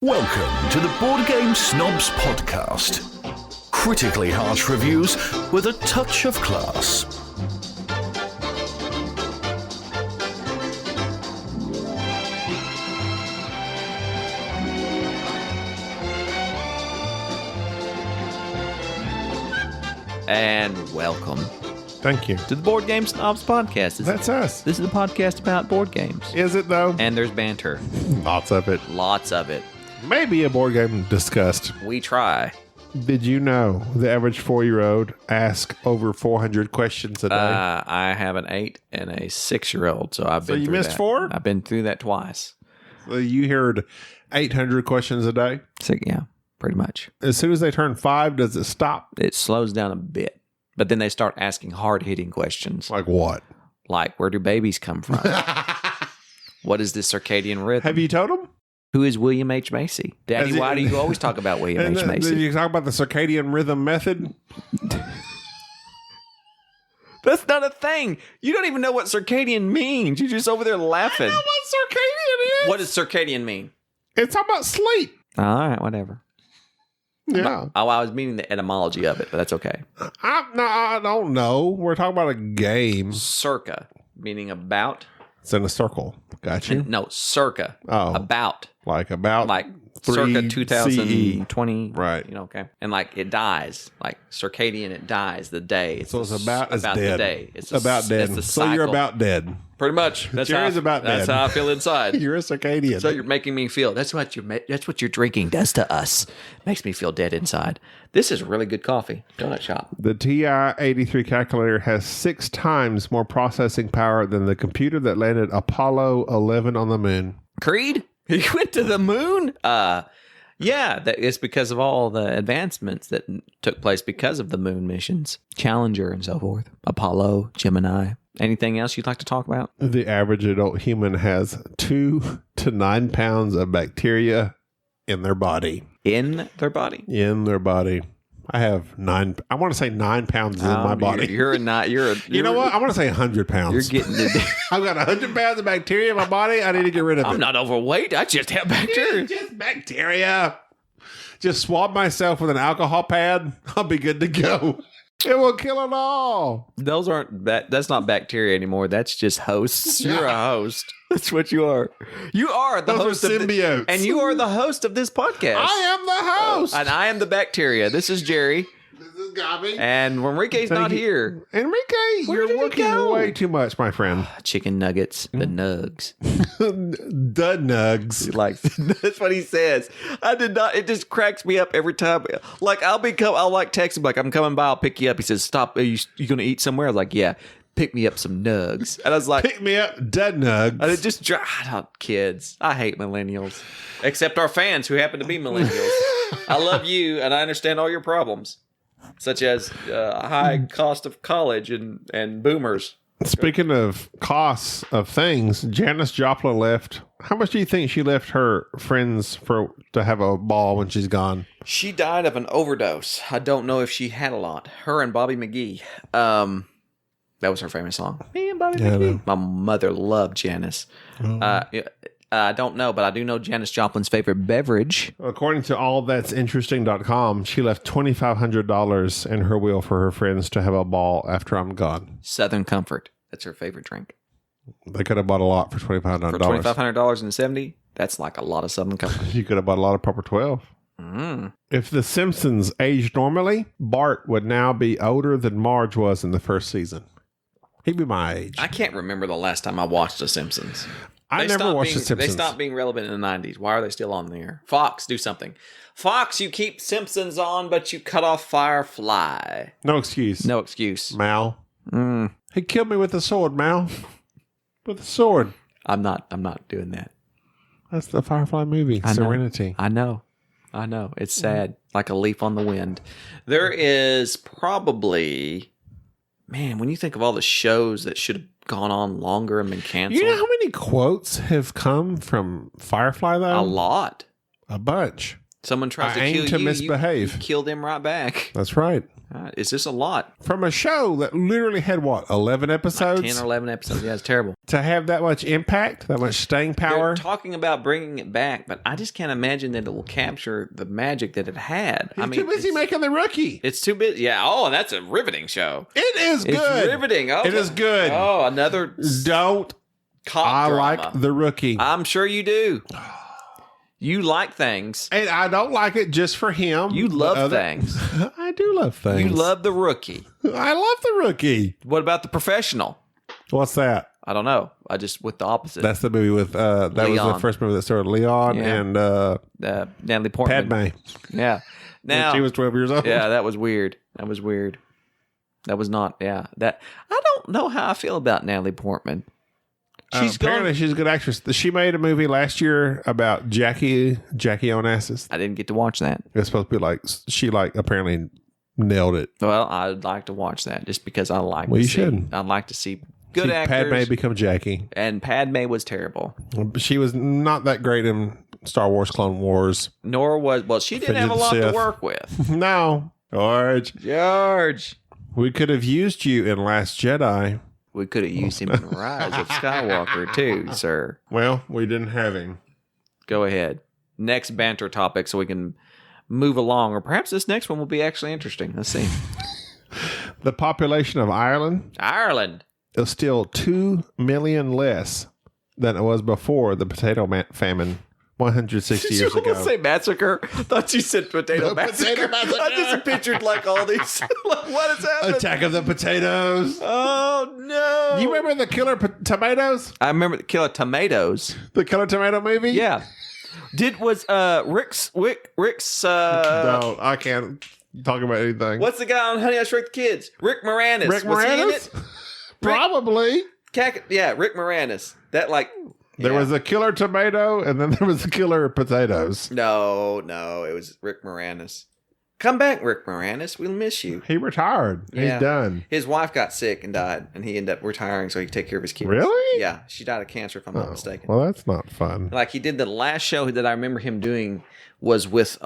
Welcome to the Board Game Snobs podcast. Critically harsh reviews with a touch of class. And welcome Thank you. to the Board Game Snobs podcast. That's us. This is a podcast about board games. Is it, though? And there's banter. Lots of it. Lots of it. Maybe a board game discussed. We try. Did you know the average 4-year-old asks over 400 questions a day? I have an 8 and a 6-year-old, so I've been you through missed that. 4? I've been through that twice. So you heard 800 questions a day? So, yeah, pretty much. As soon as they turn 5, does it stop? It slows down a bit, but then they start asking hard-hitting questions. Like what? Like, where do babies come from? What is the circadian rhythm? Have you told them? Who is William H. Macy? Daddy, why do you always talk about William H. Macy? Did you talk about the circadian rhythm method? That's not a thing. You don't even know what circadian means. You're just over there laughing. I know what circadian is. What does circadian mean? It's talking about sleep. All right, whatever. Yeah. Oh, I was meaning the etymology of it, but that's okay. I don't know. We're talking about a game. Circa, meaning about. It's in a circle. Got you? No, circa. Oh. About. Like Circa 3 2020. CE. Right. You know, okay. And like it dies. Like circadian, it dies the day. So it's about the dead. day. It's about dead. It's the So you're cycle. about dead. Pretty much. That's Jerry's about That's dead. how I feel inside. You're a circadian. So you're making me feel that's what your drinking does to us. Makes me feel dead inside. This is really good coffee. Donut shop. The TI-83 calculator has 6 times more processing power than the computer that landed Apollo 11 on the moon. Creed? He went to the moon? Yeah, it's because of all the advancements that took place because of the moon missions. Challenger and so forth. Apollo, Gemini. Anything else you'd like to talk about? The average adult human has 2 to 9 pounds of bacteria in their body. In their body? In their body. I have 9. I want to say 9 pounds in my body. You're not. You know what? I want to say 100 pounds. You're getting it. I've got 100 pounds of bacteria in my body. I need to get rid of it. I'm not overweight. I just have bacteria. Just bacteria. Just swab myself with an alcohol pad. I'll be good to go. It will kill it all. Those aren't. That's not bacteria anymore. That's just hosts. You're a host. That's what you are. You are the host are of symbiotes. and you are the host of this podcast. I am the host. And I am the bacteria. This is Jerry. This is Gabby. And Enrique's not here. Enrique, Where did you're he working go? way too much, my friend. Chicken nuggets, the nugs. The nugs. Like that's what he says. I did not. It just cracks me up every time. Like I'll like text him like I'm coming by. I'll pick you up. He says, "Stop. Are you gonna eat somewhere?" I was like, "Yeah." Pick me up some nugs. And I was like, Pick me up, dead nugs. and it just kids. I hate millennials, except our fans who happen to be millennials. I love you, and I understand all your problems, such as high cost of college and boomers. Speaking of costs of things, Janis Joplin left. How much do you think she left her friends to have a ball when she's gone? She died of an overdose. I don't know if she had a lot. Her and Bobby McGee. That was her famous song. Me and Bobby McGee. My mother loved Janis. I don't know, but I do know Janis Joplin's favorite beverage. According to allthat'sinteresting.com, she left $2,500 in her will for her friends to have a ball after I'm gone. Southern Comfort. That's her favorite drink. They could have bought a lot for $2,500. For $2,500 in the 70s, that's like a lot of Southern Comfort. You could have bought a lot of Proper 12. If The Simpsons aged normally, Bart would now be older than Marge was in the first season. He'd be my age. I can't remember the last time I watched The Simpsons. I never watched The Simpsons. They stopped being relevant in the 90s. Why are they still on the air? Fox, do something. Fox, you keep Simpsons on, but you cut off Firefly. No excuse. No excuse. Mal. He killed me with a sword, Mal. With a sword. I'm not doing that. That's the Firefly movie, Serenity. I know. It's sad. Like a leaf on the wind. There is probably... Man, when you think of all the shows that should have gone on longer and been canceled. You know how many quotes have come from Firefly, though? A lot. A bunch. Someone tries to kill to you, misbehave. you kill them right back. That's right. It's just a lot. From a show that literally had, 11 episodes? Like 10 or 11 episodes. Yeah, it's terrible. To have that much impact, that much staying power. They're talking about bringing it back, but I just can't imagine that it will capture the magic that it had. He's too busy making The Rookie. It's too busy. Yeah. Oh, and that's a riveting show. It is good. It's riveting. Oh, it is good. Oh, another Don't. cop I drama. like The Rookie. I'm sure you do. You like things. And I don't like it just for him. You love things. I do love things. You love The Rookie. I love The Rookie. What about The Professional? What's that? I don't know. I just with the opposite. That's the movie with that was the first movie that starred Leon and Natalie Portman. Padme. Yeah. Now when she was 12 years old. Yeah, that was weird. That was not. Yeah. That I don't know how I feel about Natalie Portman. Apparently, she's a good actress. She made a movie last year about Jackie Onassis. I didn't get to watch that. It's supposed to be she apparently nailed it. Well, I'd like to watch that just because I like. Well, you should. I'd like to see good actors. Padme become Jackie, and Padme was terrible. She was not that great in Star Wars: Clone Wars. Nor was she didn't have a lot to work with. No, George. We could have used you in Last Jedi. We could have used him in Rise of Skywalker too, sir. Well, we didn't have him. Go ahead. Next banter topic so we can move along. Or perhaps this next one will be actually interesting. Let's see. The population of Ireland is still 2 million less than it was before the potato famine 160 years ago. Did you say massacre? I thought you said potato massacre. I just pictured all these. What is happening? Attack of the Potatoes. Oh, no. You remember the Killer Tomatoes? I remember the Killer Tomatoes. The Killer Tomato movie? Yeah. Was Rick's No, I can't talk about anything. What's the guy on Honey, I Shrunk the Kids? Rick Moranis. Rick Moranis? Was he in it? Probably. Rick Moranis. That There was a Killer Tomato, and then there was a Killer Potatoes. No, it was Rick Moranis. Come back, Rick Moranis. We'll miss you. He retired. Yeah. He's done. His wife got sick and died, and he ended up retiring so he could take care of his kids. Really? Yeah. She died of cancer, if I'm not mistaken. Well, that's not fun. He did the last show that I remember him doing was with,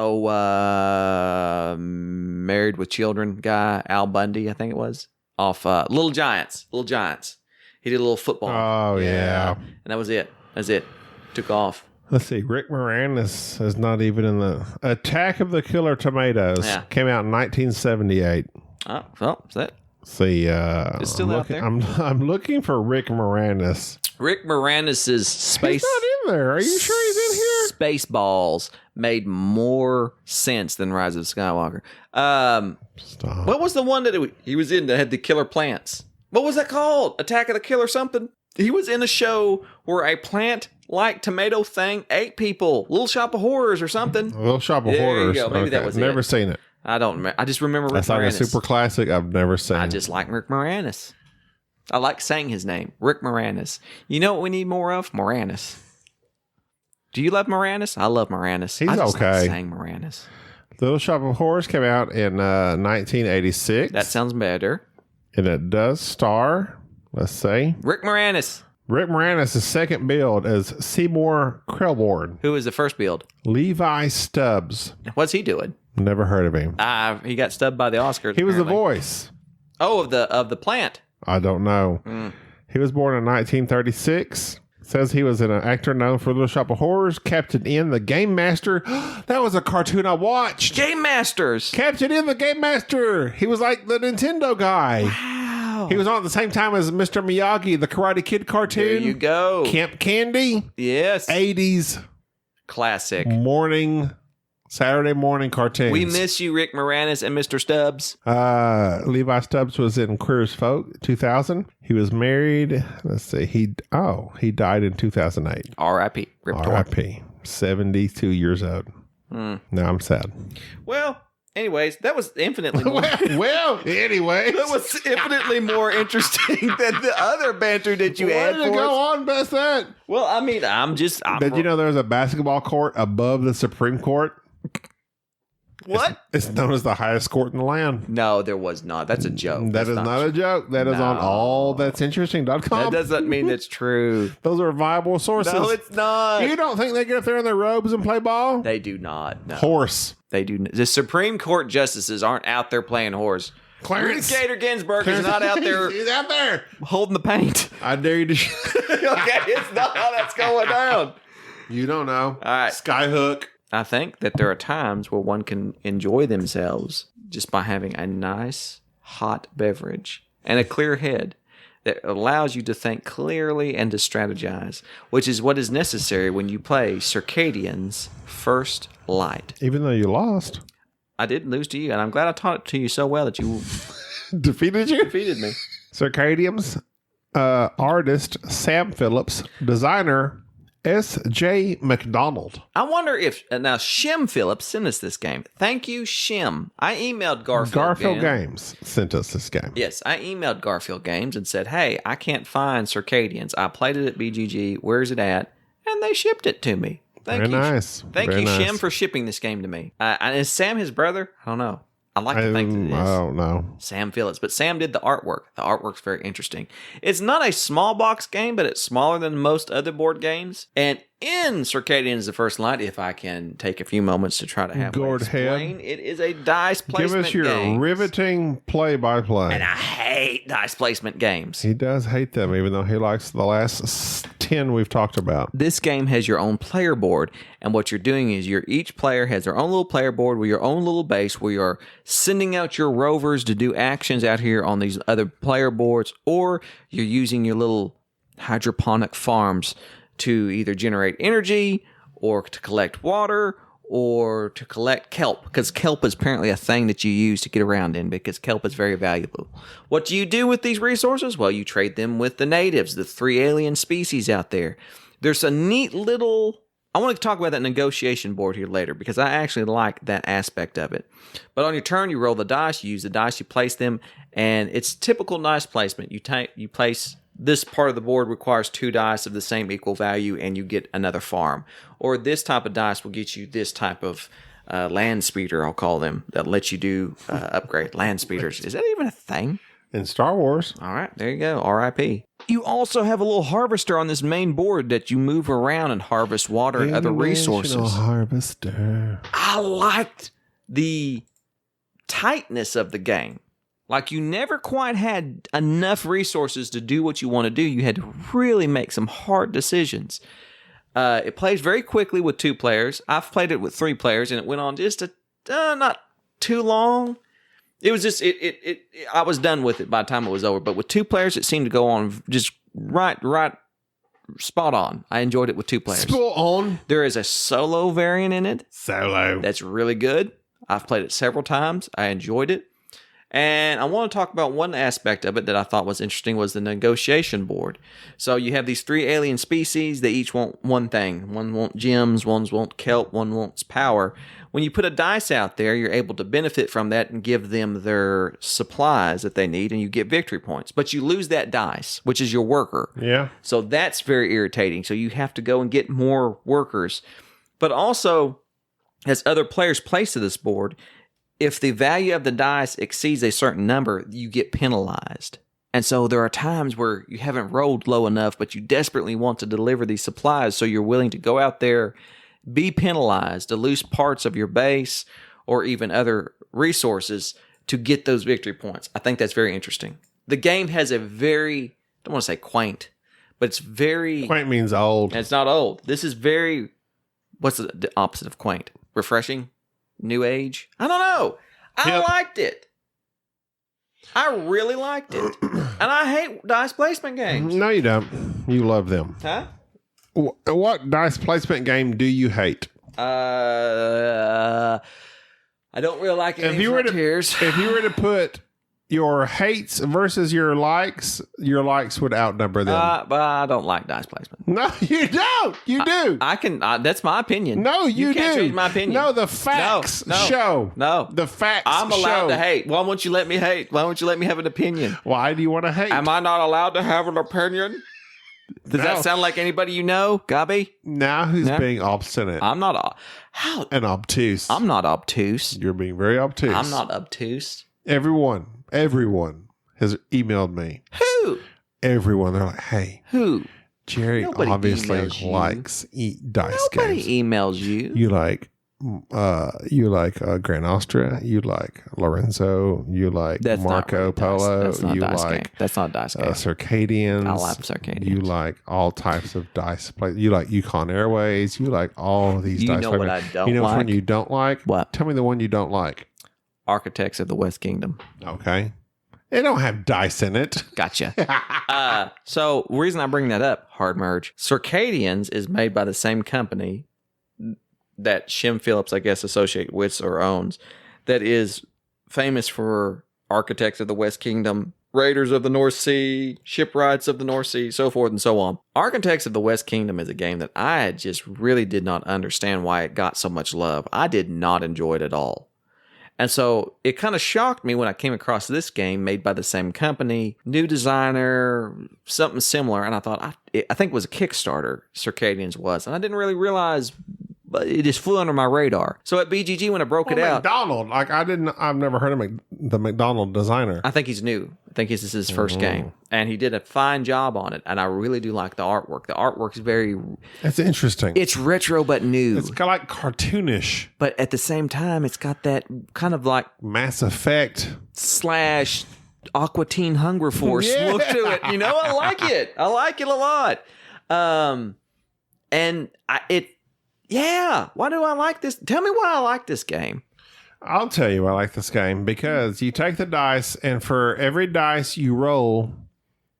Married with Children guy, Al Bundy, I think it was, off Little Giants. He did a little football. Oh, yeah. And that was it. Took off. Let's see. Rick Moranis is not even in the Attack of the Killer Tomatoes. Yeah. Came out in 1978. Oh, well, is that? See, it's still out there. I'm looking for Rick Moranis. Rick Moranis' space. He's not in there. Are you sure he's in here? Spaceballs made more sense than Rise of Skywalker. Stop. What was the one that he was in that had the killer plants? What was that called? Attack of the Killer something? He was in a show where a plant-like tomato thing ate people. Little Shop of Horrors or something. Little Shop of Horrors. You go. Maybe that was Never it. seen it. I don't remember. I just remember Rick That's like Moranis. a super classic I've never seen. I just like Rick Moranis. I like saying his name, Rick Moranis. You know what we need more of? Moranis. Do you love Moranis? I love Moranis. He's I just okay. like saying Moranis. Little Shop of Horrors came out in 1986. That sounds better. And it does star, let's see, Rick Moranis. Rick Moranis' second build as Seymour Krelborn. Who was the first build? Levi Stubbs. What's he doing? Never heard of him. He got stubbed by the Oscars. He was the apparently. voice. Oh, of the plant. I don't know. He was born in 1936. Says he was an actor known for Little Shop of Horrors. Captain N, the Game Master. That was a cartoon I watched. Game Masters. Captain N, the Game Master. He was like the Nintendo guy. Wow. He was on at the same time as Mr. Miyagi, the Karate Kid cartoon. There you go. Camp Candy. Yes. 80s. Classic. Saturday morning cartoons. We miss you, Rick Moranis and Mr. Stubbs. Levi Stubbs was in Queer as Folk, 2000. He was married. Let's see. He died in 2008. R.I.P. R.I.P. 72 years old. Now I'm sad. Well, anyways, that was infinitely more. Anyway. That was infinitely more interesting than the other banter that you had for us. Go on, best that. Well, I mean, Did you know there was a basketball court above the Supreme Court? What? It's known as the highest court in the land. No, there was not. That's a joke. That is not a joke. That is on allthat'sinteresting.com. That doesn't mean it's true. Those are viable sources. No, it's not. You don't think they get up there in their robes and play ball? They do not. No. Horse. They do. The Supreme Court justices aren't out there playing horse. Clarence Gator Ginsburg is not out there. He's out there holding the paint. I dare you to. Okay, it's not how that's going down. You don't know. All right. Skyhook. I think that there are times where one can enjoy themselves just by having a nice hot beverage and a clear head that allows you to think clearly and to strategize, which is what is necessary when you play Circadians First Light. Even though you lost. I didn't lose to you, and I'm glad I taught it to you so well that you defeated me. Circadians artist Sam Phillips, designer S J Macdonald. I wonder if now Shim Phillips sent us this game. Thank you, Shim. I emailed Garphill Games sent us this game. Yes, I emailed Garphill Games and said, "Hey, I can't find Circadians. I played it at BGG. Where's it at?" And they shipped it to me. Thank you, nice. Thank you, Shim, for shipping this game to me. Is Sam his brother? I don't know. I like to think that it is. I don't know. Sam Phillips. But Sam did the artwork. The artwork's very interesting. It's not a small box game, but it's smaller than most other board games. And in Circadians the First Light, if I can take a few moments to try to have explain, it is a dice placement game. Give us your riveting play-by-play. And I hate dice placement games. He does hate them, even though he likes the last 10 we've talked about. This game has your own player board, and what you're doing is each player has their own little player board with your own little base where you're sending out your rovers to do actions out here on these other player boards, or you're using your little hydroponic farms to either generate energy or to collect water or to collect kelp, because kelp is apparently a thing that you use to get around in because kelp is very valuable. What do you do with these resources? Well, you trade them with the natives, the 3 alien species out there. There's a neat little... I want to talk about that negotiation board here later because I actually like that aspect of it. But on your turn, you roll the dice, you use the dice, you place them, and it's typical dice placement. You place... This part of the board requires 2 dice of the same equal value, and you get another farm. Or this type of dice will get you this type of land speeder, I'll call them, that lets you do upgrade. Land speeders. Is that even a thing? In Star Wars. All right, there you go. R.I.P. You also have a little harvester on this main board that you move around and harvest water and other resources. Harvester. I liked the tightness of the game. Like, you never quite had enough resources to do what you want to do. You had to really make some hard decisions. It plays very quickly with 2 players. I've played it with 3 players, and it went on just not too long. It was just, I was done with it by the time it was over. But with 2 players, it seemed to go on just right, spot on. I enjoyed it with 2 players. Spot on. There is a solo variant in it. Solo. That's really good. I've played it several times. I enjoyed it. And I want to talk about one aspect of it that I thought was interesting was the negotiation board. So you have these 3 alien species. They each want one thing. One wants gems, one wants kelp, one wants power. When you put a dice out there, you're able to benefit from that and give them their supplies that they need, and you get victory points. But you lose that dice, which is your worker. Yeah. So that's very irritating. So you have to go and get more workers. But also, as other players place to this board, if the value of the dice exceeds a certain number, you get penalized. And so there are times where you haven't rolled low enough, but you desperately want to deliver these supplies, so you're willing to go out there, be penalized, to lose parts of your base or even other resources to get those victory points. I think that's very interesting. The game has a very, I don't want to say quaint, but it's very... Quaint means old. It's not old. This is very, what's the opposite of quaint? Refreshing? New age? I don't know. I liked it. I really liked it. And I hate dice placement games. No, you don't. You love them. Huh? What dice placement game do you hate? I don't really like it. If you were to put your hates versus your likes would outnumber them. But I don't like dice placement. No, you don't. You do. I can. That's my opinion. No, you can't do. change my opinion. No, the facts show. No, the facts. I'm allowed show. to hate. Why won't you let me hate? Why won't you let me have an opinion? Why do you want to hate? Am I not allowed to have an opinion? Does that sound like anybody you know, Gabi? Now who's being obstinate? I'm not. How? And obtuse. I'm not obtuse. You're being very obtuse. I'm not obtuse. Everyone has emailed me. Who? Everyone. They're like, hey. Who? Jerry Nobody obviously likes dice games. Nobody emails you. You like Grand Austria. You like Lorenzo. You like Marco Polo. That's not you dice like game. That's not dice game. Circadians. I like Circadians. You like all types of dice play. You like Yukon Airways. You like all of these dice. You know what I don't like? You know which one you don't like? What? Tell me the one you don't like. Architects of the West Kingdom. Okay. They don't have dice in it. Gotcha. So the reason I bring that up, hard merge, Circadians is made by the same company that Shem Phillips, I guess, associate with or owns, that is famous for Architects of the West Kingdom, Raiders of the North Sea, Shipwrights of the North Sea, so forth and so on. Architects of the West Kingdom is a game that I just really did not understand why it got so much love. I did not enjoy it at all. And so it kind of shocked me when I came across this game made by the same company, new designer, something similar. And I thought, I think it was a Kickstarter, Circadians was. And I didn't really realize, but it just flew under my radar. So at BGG, when I broke it out. Macdonald, I've never heard of the Macdonald designer. I think he's new. I think this is his first game. And he did a fine job on it. And I really do like the artwork. The artwork's very... It's interesting. It's retro, but new. It's kind of like cartoonish. But at the same time, it's got that kind of like... Mass Effect. / Aqua Teen Hunger Force look to it. You know, I like it. I like it a lot. Why do I like this? Tell me why I like this game. I'll tell you I like this game because you take the dice and for every dice you roll,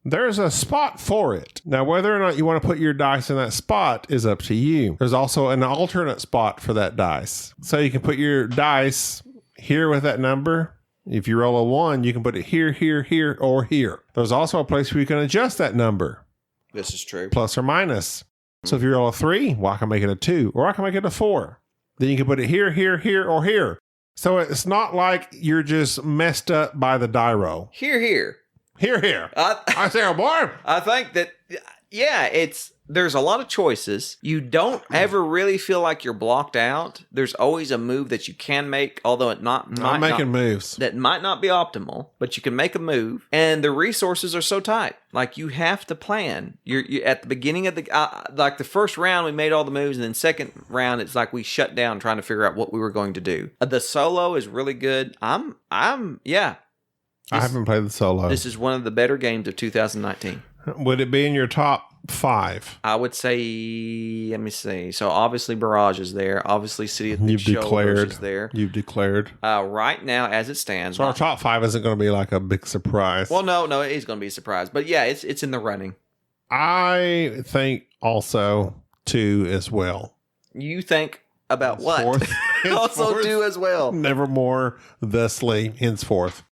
there's a spot for it. Now, whether or not you want to put your dice in that spot is up to you. There's also an alternate spot for that dice. So you can put your dice here with that number. If you roll a 1, you can put it here, here, here, or here. There's also a place where you can adjust that number. This is true. Plus or minus. So if you roll a 3, well, I can make it a 2, or I can make it a 4. Then you can put it here, here, here, or here. So it's not like you're just messed up by the die roll. Here. Here. I say, oh boy. I think that, there's a lot of choices. You don't ever really feel like you're blocked out. There's always a move that you can make, although I'm making moves. That might not be optimal, but you can make a move. And the resources are so tight. Like, you have to plan. You're at the beginning of like the first round, we made all the moves, and then second round, it's like we shut down trying to figure out what we were going to do. The solo is really good. I haven't played the solo. This is one of the better games of 2019. Would it be in your top 5? I would say, let me see. So obviously Barrage is there. Obviously City of the Shoulders is there. You've declared. Right now, as it stands. So our top 5 isn't going to be like a big surprise. Well, no, it is going to be a surprise. But yeah, it's in the running. I think also 2 as well. You think about what? Fourth. Also 2 as well. Nevermore, thusly, henceforth.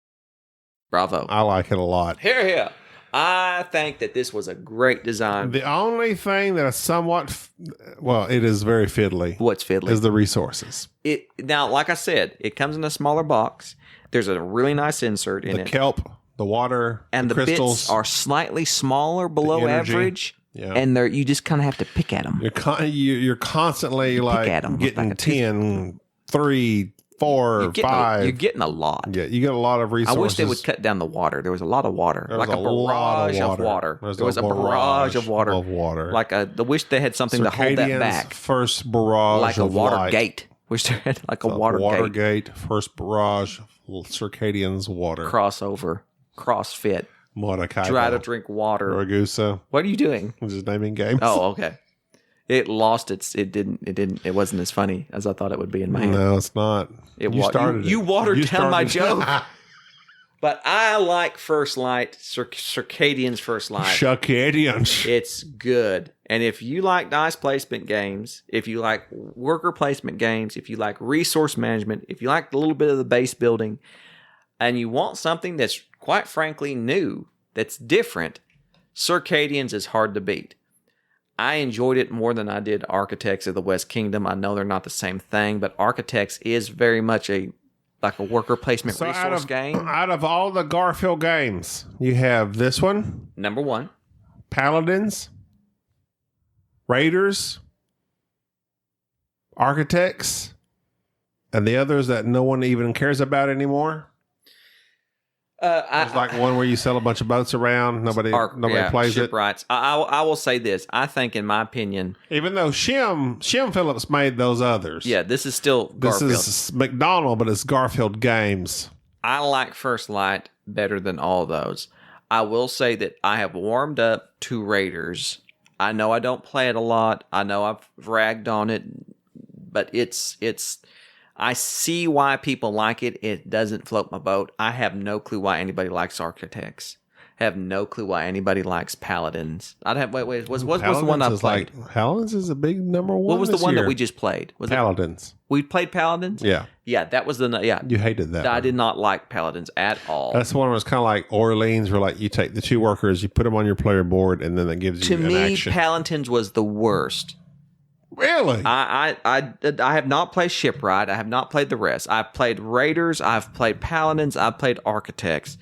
Bravo. I like it a lot. Here. I think that this was a great design. The only thing that is somewhat, it is very fiddly. What's fiddly? Is the resources. Now, like I said, it comes in a smaller box. There's a really nice insert in it. The kelp, the water, and the crystals bits are slightly smaller below average. Yeah. And you just kind of have to pick at them. You're constantly like getting 10, 3, 4, 5. You're getting a lot. Yeah, you get a lot of resources. I wish they would cut down the water. There was a lot of water. There was like a barrage of water. There was a barrage of water. Like I wish they had something to hold that back. First barrage like a water gate. Wish they had like a water gate. First barrage. Circadians water. Crossover. CrossFit. Mordecai. Try to drink water. Ragusa. What are you doing? I'm just naming games. Oh, okay. It lost its. It wasn't as funny as I thought it would be in my head. No, it's not. You watered down my joke. But I like First Light, Circadians First Light. Circadians. It's good. And if you like dice placement games, if you like worker placement games, if you like resource management, if you like a little bit of the base building, and you want something that's quite frankly new, that's different, Circadians is hard to beat. I enjoyed it more than I did Architects of the West Kingdom. I know they're not the same thing, but Architects is very much a worker placement resource game. Out of all the Garphill games, you have this one. Number 1. Paladins. Raiders, Architects, and the others that no one even cares about anymore. It's like one where you sell a bunch of boats around. Nobody plays it. Shipwrights. I will say this. I think, in my opinion, even though Shem Phillips made those others. Yeah, this is still Garfield. This is Macdonald, but it's Garfield Games. I like First Light better than all those. I will say that I have warmed up to Raiders. I know I don't play it a lot. I know I've ragged on it, but it's. I see why people like it. It doesn't float my boat. I have no clue why anybody likes Architects. I have no clue why anybody likes Paladins. What's the one I played? Paladins is a big number one. What was the one that we just played? Was Paladins. We played Paladins? Yeah. Yeah, that was You hated that. I did not like Paladins at all. That's one that was kind of like Orleans, where like you take the 2 workers, you put them on your player board, and then that gives you an action. To me, Paladins was the worst. Really? I have not played Shipwright. I have not played the rest. I've played Raiders. I've played Paladins. I've played Architects.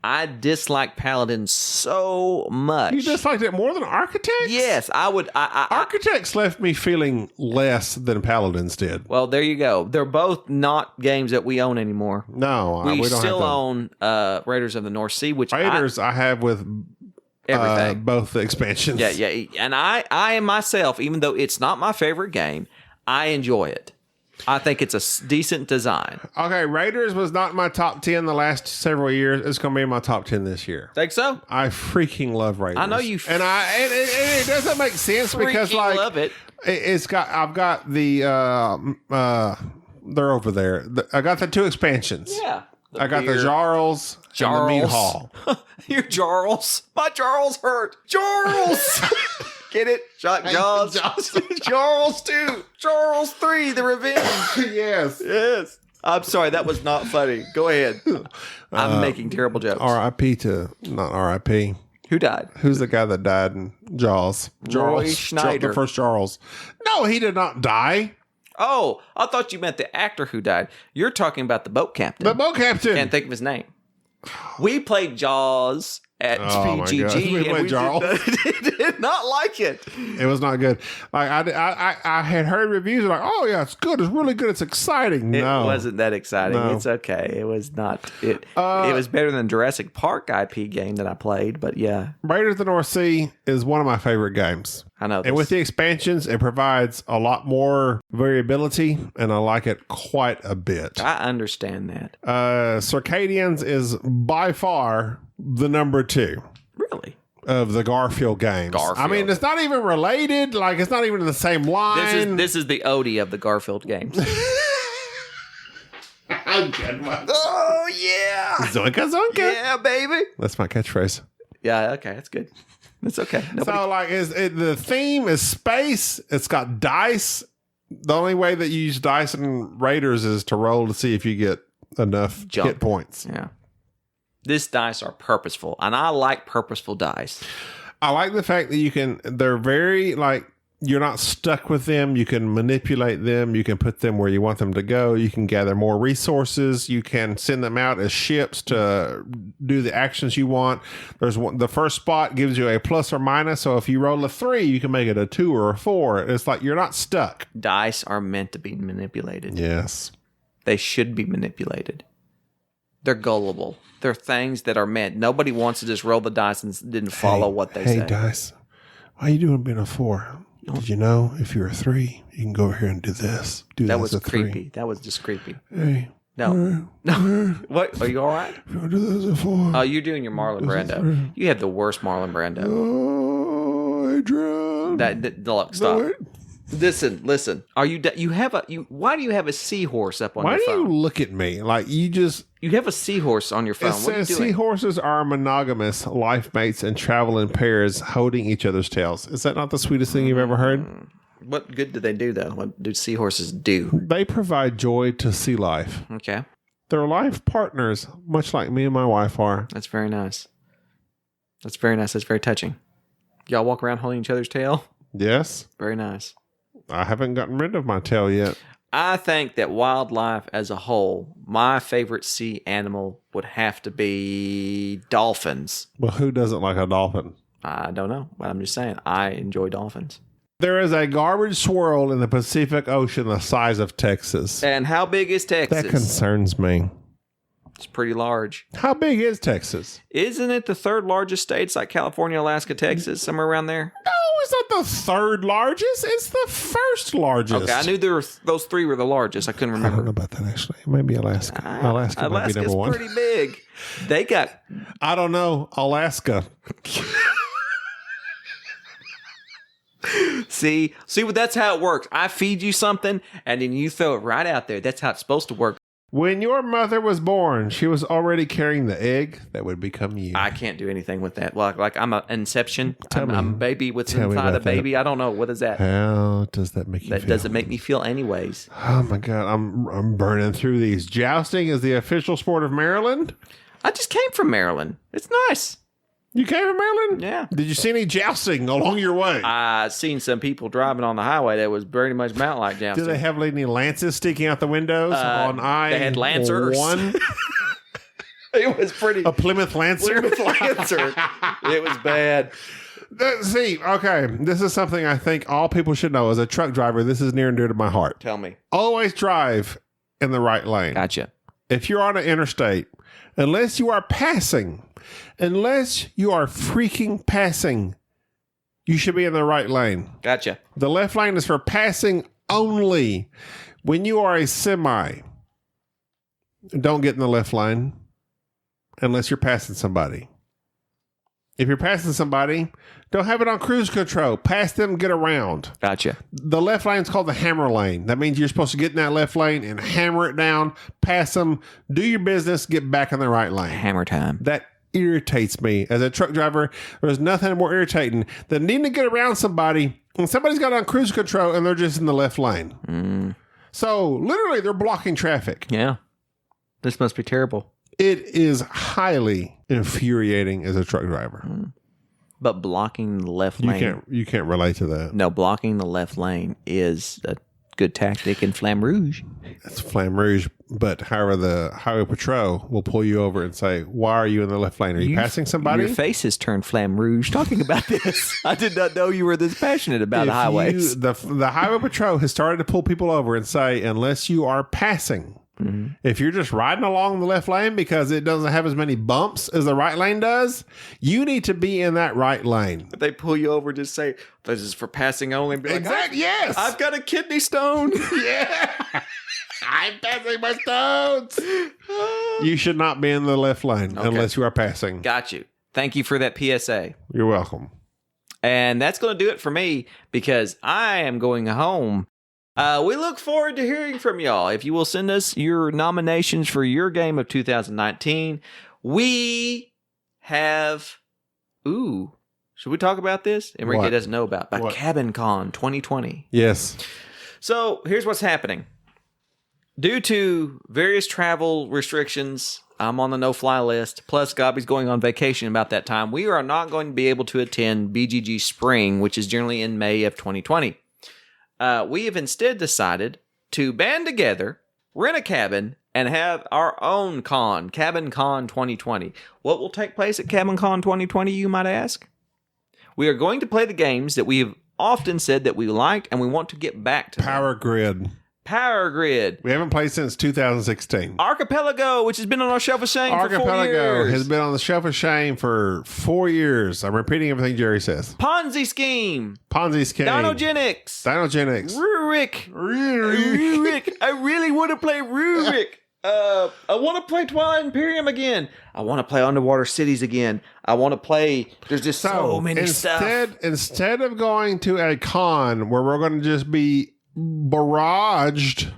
I dislike Paladins so much. You disliked it more than Architects? Yes, I would. Architects left me feeling less than Paladins did. Well, there you go. They're both not games that we own anymore. No, we don't still own Raiders of the North Sea, which Raiders I have with everything. Both the expansions. Yeah. And I am myself, even though it's not my favorite game, I enjoy it. I think it's a decent design. Okay, Raiders was not in my top 10 the last several years. It's going to be in my top 10 this year. Think so? I freaking love Raiders. I know you. And it doesn't make sense because like love it. I've got the they're over there. I got the 2 expansions. Yeah. I got the Jarls. And the Meat Hall. Your Jarls. My Jarls hurt. Jarls. Get it? Jaws. Charles 2. Charles 3. The Revenge. Yes. I'm sorry. That was not funny. Go ahead. I'm making terrible jokes. R.I.P. to not R.I.P. Who died? Who's the guy that died in Jaws? Roy Schneider. The first Charles. No, he did not die. Oh, I thought you meant the actor who died. You're talking about the boat captain. The boat captain. Can't think of his name. We played Jaws at PGG. We played Jaws. Did not like it. It was not good. Like I had heard reviews like, oh yeah, it's good. It's really good. It's exciting. It wasn't that exciting. No. It's okay. It was not. It was better than Jurassic Park IP game that I played. But yeah, Raiders of the North Sea is one of my favorite games. I know. And with the expansions, it provides a lot more variability, and I like it quite a bit. I understand that. Circadians is by far the number 2. Really? Of the Garphill games. I mean, it's not even related. Like, it's not even in the same line. This is the Odie of the Garfield games. Oh, yeah. Zonka, zonka. Yeah, baby. That's my catchphrase. Yeah, okay. That's good. It's okay. So, like, the theme is space. It's got dice. The only way that you use dice in Raiders is to roll to see if you get enough hit points. Yeah. These dice are purposeful, and I like purposeful dice. I like the fact that they're very, like, you're not stuck with them. You can manipulate them. You can put them where you want them to go. You can gather more resources. You can send them out as ships to do the actions you want. The first spot gives you a plus or minus. So if you roll a 3, you can make it a 2 or a 4. It's like you're not stuck. Dice are meant to be manipulated. Yes. They should be manipulated. They're gullible. They're things that are meant. Nobody wants to just roll the dice and didn't follow what they say. Hey, dice, why are you doing being a 4? Did you know if you're a 3, you can go over here and do this? That was creepy. That was just creepy. Hey. No. What? Are you all right? If you do this at 4. Oh, you're doing your Marlon Brando. You have the worst Marlon Brando. Oh, Adrian. Look, stop. No, Listen. Are you? Why do you have a seahorse up on your phone? Why do you look at me like you just? You have a seahorse on your phone. It says seahorses are monogamous life mates and travel in pairs, holding each other's tails. Is that not the sweetest thing you've ever heard? What good do they do, though? What do seahorses do? They provide joy to sea life. Okay. They're life partners, much like me and my wife are. That's very nice. That's very nice. That's very touching. Y'all walk around holding each other's tail? Yes. Very nice. I haven't gotten rid of my tail yet. I think that wildlife as a whole, my favorite sea animal would have to be dolphins. Well, who doesn't like a dolphin? I don't know, but I'm just saying I enjoy dolphins. There is a garbage swirl in the Pacific Ocean the size of Texas. And how big is Texas? That concerns me. It's pretty large. How big is Texas? Isn't it the third largest states like California, Alaska, Texas, somewhere around there? No, it's not the third largest. It's the first largest. Okay, I knew those three were the largest. I couldn't I remember. don't know about that, actually. Maybe Alaska. Alaska might be number one. Alaska's pretty big. They got... I don't know. Alaska. See, that's how it works. I feed you something, and then you throw it right out there. That's how it's supposed to work. When your mother was born, she was already carrying the egg that would become you. I can't do anything with that. Like I'm an inception. I'm a baby. What's Tell me inside a about that. baby? I don't know. What is that? How does that make you feel? That doesn't make me feel anyways. Oh my God, I'm burning through these. Jousting is the official sport of Maryland. I just came from Maryland. It's nice. You came from Maryland? Yeah. Did you see any jousting along your way? I seen some people driving on the highway that was very much mountain like down. Did they have any lances sticking out the windows on I-1? They had Lancers. It was pretty. A Plymouth Lancer? Plymouth Lancer. It was bad. See, okay, this is something I think all people should know. As a truck driver, this is near and dear to my heart. Tell me. Always drive in the right lane. Gotcha. If you're on an interstate, unless you are freaking passing, you should be in the right lane. Gotcha. The left lane is for passing only. When you are a semi, don't get in the left lane unless you're passing somebody. If you're passing somebody, don't have it on cruise control. Pass them, get around. Gotcha. The left lane is called the hammer lane. That means you're supposed to get in that left lane and hammer it down, pass them, do your business, get back in the right lane. Hammer time. That irritates me. As a truck driver, there's nothing more irritating than needing to get around somebody and somebody's got on cruise control and they're just in the left lane. So literally they're blocking traffic. Yeah. This must be terrible. It is highly infuriating as a truck driver. But blocking the left lane. You can't relate to that. No, blocking the left lane is a good tactic in Flamme Rouge. It's Flamme Rouge, but however, the highway patrol will pull you over and say, "Why are you in the left lane? Are you passing somebody?" Your face has turned Flamme Rouge talking about this. I did not know you were this passionate about the highways. The highway patrol has started to pull people over and say, unless you are passing, if you're just riding along the left lane because it doesn't have as many bumps as the right lane does, you need to be in that right lane. If they pull you over, just say, "This is for passing only." Be like, Exactly. Yes. I've got a kidney stone. Yeah. I'm passing my stones. You should not be in the left lane unless you are passing. Got you. Thank you for that PSA. You're welcome. And that's going to do it for me because I am going home. We look forward to hearing from y'all. If you will send us your nominations for your game of 2019, we have... Ooh, should we talk about this? Enrique doesn't know about Cabin Con 2020. Yes. So here's what's happening. Due to various travel restrictions, I'm on the no-fly list, plus Gobby's going on vacation about that time. We are not going to be able to attend BGG Spring, which is generally in May of 2020. We have instead decided to band together, rent a cabin, and have our own con, Cabin Con 2020. What will take place at Cabin Con 2020, you might ask? We are going to play the games that we have often said that we like and we want to get back to. Power Grid. Power Grid. We haven't played since 2016. Archipelago, which has been on our shelf of shame for 4 years. Archipelago has been on the shelf of shame for 4 years. I'm repeating everything Jerry says. Ponzi Scheme. Ponzi Scheme. Dinogenics. Rurik. I really want to play Rurik. I want to play Twilight Imperium again. I want to play Underwater Cities again. I want to play... There's just so many stuff. Instead of going to a con where we're going to just be barraged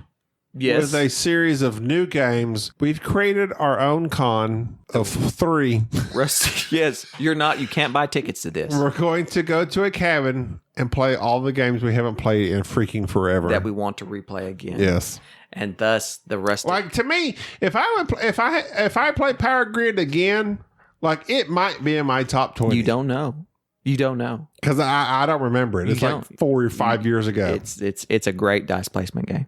with a series of new games, we've created our own con of 3. Rusty, yes, you can't buy tickets to this. We're going to go to a cabin and play all the games we haven't played in freaking forever that we want to replay again. Yes. And thus the rest like to me, if I play Power Grid again, like it might be in my top 20. You don't know because I don't remember it. It's like 4 or 5 years ago. It's a great dice placement game.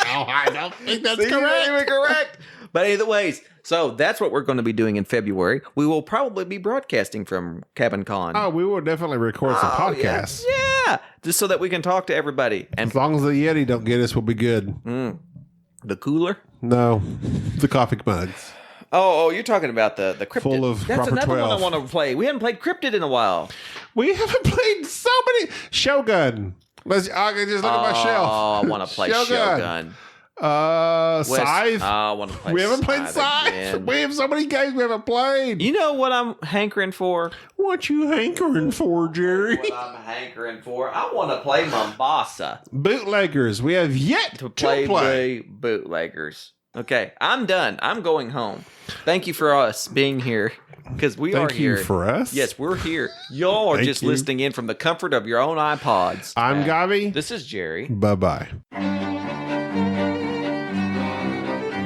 I don't think that's correct. Correct. But either ways, so that's what we're going to be doing in February. We will probably be broadcasting from Cabin Con. Oh, we will definitely record some podcasts. Yeah, just so that we can talk to everybody. And as long as the Yeti don't get us, we'll be good. The cooler? No, the coffee mugs. Oh, you're talking about the Cryptid. Full of That's proper another 12. one I want to play. We haven't played Cryptid in a while. We haven't played so many. Shogun. I can just look at my shelf. Oh, I want to play Shogun. Scythe. I want to play We haven't played Scythe. again. We have so many games we haven't played. You know what I'm hankering for? What you hankering for, Jerry? What I'm hankering for? I want to play Mombasa. Bootleggers. We have yet to play. The Bootleggers. Okay, I'm done. I'm going home. Thank you for us being here. Because we are here. Thank you for us? Yes, we're here. Y'all are just listening in from the comfort of your own iPods. I'm Gabi. This is Jerry. Bye-bye.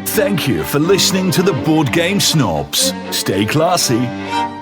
Thank you for listening to the Board Game Snobs. Stay classy.